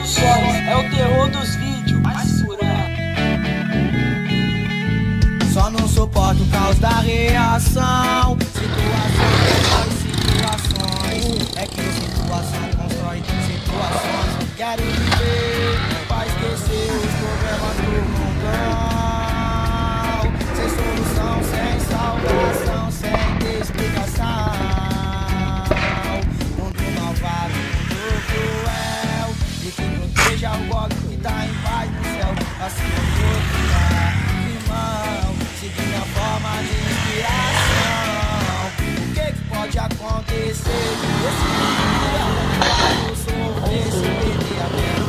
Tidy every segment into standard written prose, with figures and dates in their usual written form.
Produções, é o terror dos vídeos. Vai segurar. Só não suporto o caos da reação. Situações, é que situação constrói situações. Quero viver pra esquecer os problemas do mundão. Sem solução, sem salvação, sem explicação. Mundo malvado, mundo cruel, e que proteja o golpe que tá em paz no céu. Assim eu vou criar, irmão, seguir a forma de inspiração. O que pode acontecer? Esse mundo é um sofrer, se perder a terra.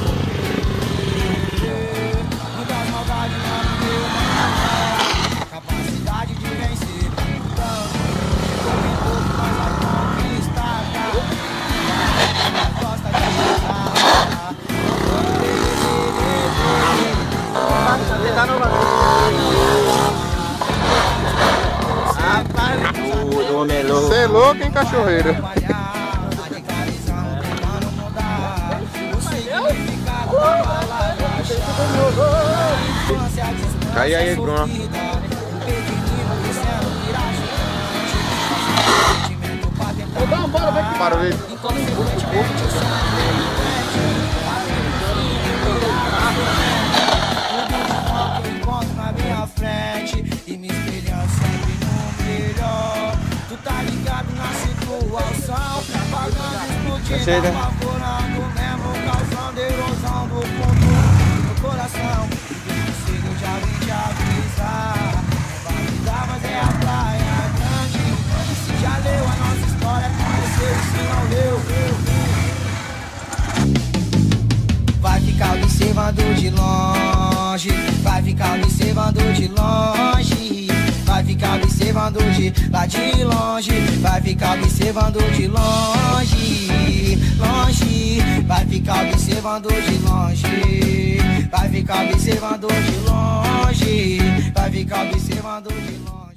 Muitas maldades no meu mar, capacidade de vencer. Então, corre pouco, mas vai conquistar. Gosta de pensar. Você é louco, hein, cachorreira? Cai aí, Bruno. Para ver. Na minha frente e me espelhando sempre no melhor. Tu tá ligado na situação, pagando, explodindo, apavorando mesmo, causando erosão do fundo do coração. E do conselho já vim te avisar, não vai mudar, mas é a praia grande. E se já leu a nossa história, conheceu, se não leu, vai ficar observando de longe, vai ficar observando de longe, vai ficar observando de lá de longe, vai ficar observando de longe, longe, vai ficar observando de longe, vai ficar observando de longe, vai ficar observando de longe.